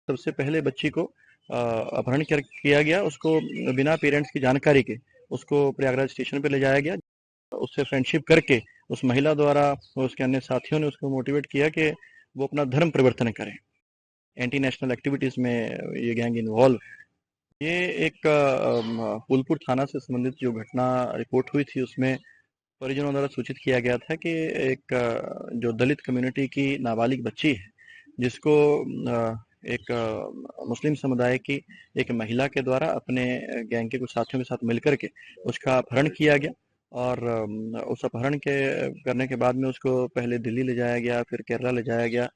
सबसे पहले बच्ची को अपहरण किया गया। उसको बिना पेरेंट्स की जानकारी के उसको प्रयागराज स्टेशन पे ले जाया गया। उससे फ्रेंडशिप करके उस महिला द्वारा और उसके अन्य साथियों ने उसको मोटिवेट किया कि वो अपना धर्म परिवर्तन करें। एंटी नेशनल एक्टिविटीज में ये गैंग इन्वॉल्व है। ये एक फूलपुर थाना से संबंधित जो घटना रिपोर्ट हुई थी, उसमें परिजनों द्वारा सूचित किया गया था कि एक जो दलित कम्युनिटी की नाबालिग बच्ची है, जिसको एक मुस्लिम समुदाय की एक महिला के द्वारा अपने गैंग के कुछ साथियों के साथ मिलकर के उसका अपहरण किया गया। और उस अपहरण के करने के बाद में उसको पहले दिल्ली ले जाया गया, फिर केरला ले जाया गया,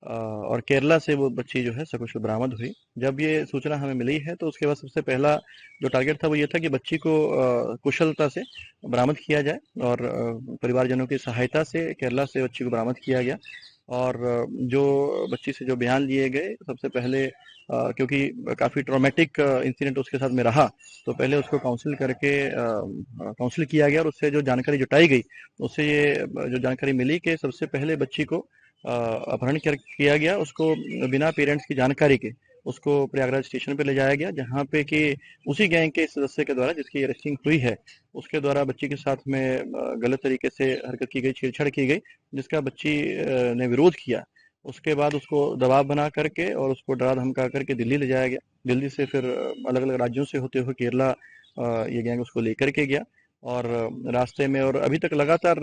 और केरला से वो बच्ची जो है सकुशल बरामद हुई। जब ये सूचना हमें मिली है तो उसके बाद सबसे पहला जो टारगेट था वो ये था कि बच्ची को कुशलता से बरामद किया जाए, और परिवारजनों की सहायता से केरला से बच्ची को बरामद किया गया। और जो बच्ची से जो बयान लिए गए, सबसे पहले क्योंकि काफ़ी ट्रॉमेटिक इंसिडेंट उसके साथ में रहा, तो पहले उसको काउंसिल करके काउंसिल किया गया, और उससे जो जानकारी जुटाई गई, उससे ये जो जानकारी मिली कि सबसे पहले बच्ची को अपहरण किया गया। उसको बिना पेरेंट्स की जानकारी के उसको प्रयागराज स्टेशन पे ले जाया गया, जहाँ पे कि उसी गैंग के सदस्य के द्वारा जिसकी अरेस्टिंग हुई है, उसके द्वारा बच्ची के साथ में गलत तरीके से हरकत की गई, छेड़छाड़ की गई, जिसका बच्ची ने विरोध किया। उसके बाद उसको दबाव बना करके और उसको डरा धमका करके दिल्ली ले जाया गया। दिल्ली से फिर अलग अलग राज्यों से होते हुए केरला ये गैंग उसको लेकर के गया, और रास्ते में और अभी तक लगातार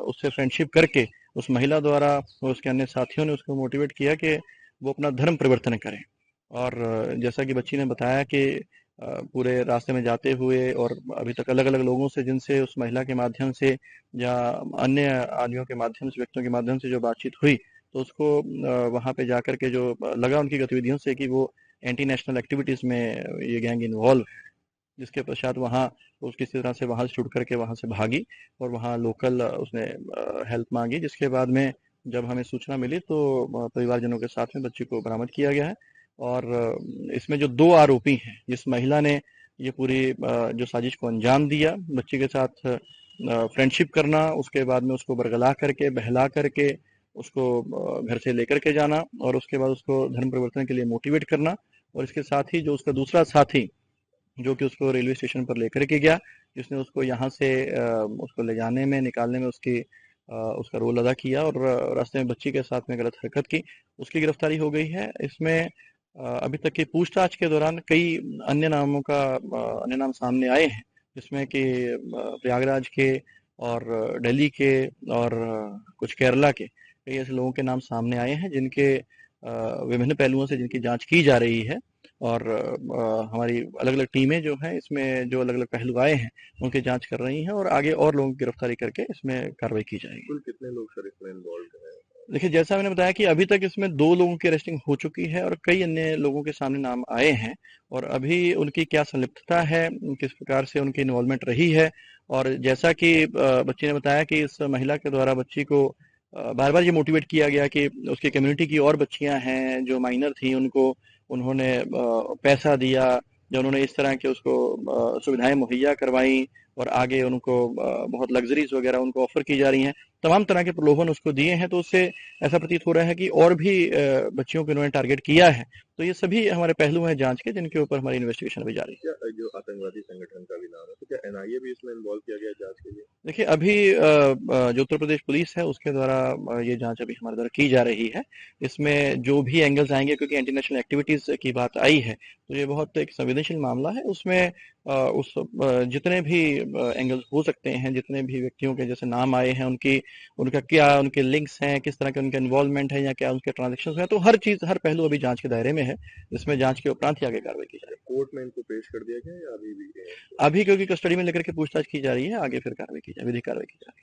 उससे फ्रेंडशिप करके उस महिला द्वारा और उसके अन्य साथियों ने उसको मोटिवेट किया कि वो अपना धर्म परिवर्तन करें। और जैसा कि बच्ची ने बताया कि पूरे रास्ते में जाते हुए और अभी तक अलग अलग लोगों से, जिनसे उस महिला के माध्यम से या अन्य आदमियों के माध्यम से, व्यक्तियों के माध्यम से जो बातचीत हुई, तो उसको वहाँ पे जाकर के जो लगा उनकी गतिविधियों से कि वो एंटी नेशनल एक्टिविटीज में ये गैंग इन्वॉल्व, जिसके पश्चात वहाँ उस किसी तरह से वहाँ से छुट करके वहाँ से भागी और वहाँ लोकल उसने हेल्प मांगी। जिसके बाद में जब हमें सूचना मिली तो परिवारजनों के साथ में बच्ची को बरामद किया गया है। और इसमें जो 2 आरोपी हैं, जिस महिला ने ये पूरी जो साजिश को अंजाम दिया, बच्ची के साथ फ्रेंडशिप करना, उसके बाद में उसको बरगला करके बहला करके उसको घर से लेकर के जाना, और उसके बाद उसको धर्म परिवर्तन के लिए मोटिवेट करना, और इसके साथ ही जो उसका दूसरा साथी जो कि उसको रेलवे स्टेशन पर लेकर के गया, जिसने उसको यहाँ से उसको ले जाने में, निकालने में उसका रोल अदा किया, और रास्ते में बच्ची के साथ में गलत हरकत की, उसकी गिरफ्तारी हो गई है। इसमें अभी तक की पूछताछ के दौरान कई अन्य अन्य नाम सामने आए हैं, जिसमें कि प्रयागराज के और दिल्ली के और कुछ केरला के कई ऐसे लोगों के नाम सामने आए हैं, जिनके विभिन्न पहलुओं से जिनकी जांच की जा रही है। और हमारी अलग अलग टीमें जो हैं, इसमें जो अलग अलग पहलू आए हैं उनकी जांच कर रही हैं, और आगे और लोगों की गिरफ्तारी करके इसमें कार्रवाई की जाएगी। कुल कितने लोग सर इसमें इन्वॉल्व हैं? देखिए, जैसा मैंने बताया कि अभी तक इसमें 2 लोगों की अरेस्टिंग हो चुकी है और कई अन्य लोगों के सामने नाम आए हैं, और अभी उनकी क्या संलिप्तता है, किस प्रकार से उनकी इन्वॉल्वमेंट रही है। और जैसा कि बच्ची ने बताया कि इस महिला के द्वारा बच्ची को बार बार ये मोटिवेट किया गया कि उसकी कम्युनिटी की और बच्चियां हैं जो माइनर थी, उनको उन्होंने पैसा दिया, या उन्होंने इस तरह के उसको सुविधाएं मुहैया करवाई, और आगे उनको बहुत लग्जरीज वगैरह उनको ऑफर की जा रही हैं, तमाम तरह के प्रलोभन उसको दिए हैं। तो उससे ऐसा प्रतीत हो रहा है कि और भी बच्चियों को इन्होंने टारगेट किया है। तो ये सभी हमारे पहलू हैं जांच के, जिनके ऊपर हमारी इन्वेस्टिगेशन अभी जारी है। क्या जो आतंकवादी संगठन का भी नाम है, तो क्या एनआईए भी इसमें इन्वॉल्व किया गया जांच के लिए? देखिए, अभी जो उत्तर प्रदेश पुलिस है उसके द्वारा ये जांच अभी हमारे द्वारा की जा रही है। इसमें जो भी एंगल्स आएंगे, क्योंकि इंटरनेशनल एक्टिविटीज की बात आई है, तो ये बहुत एक संवेदनशील मामला है। उसमें जितने भी एंगल्स हो सकते हैं, जितने भी व्यक्तियों के जैसे नाम आए हैं, उनका क्या उनके लिंक्स हैं, किस तरह के उनका इन्वॉल्वमेंट है, या क्या उनके ट्रांजेक्शन हैं, तो हर चीज, हर पहलू अभी जांच के दायरे में है। इसमें जांच के उपरांत ही आगे कार्रवाई की जाएगी। कोर्ट में इनको पेश कर दिया गया या अभी भी? अभी क्योंकि कस्टडी में लेकर के पूछताछ की जा रही है, आगे फिर कार्रवाई की जाए, विधिक कार्रवाई की जाएगी।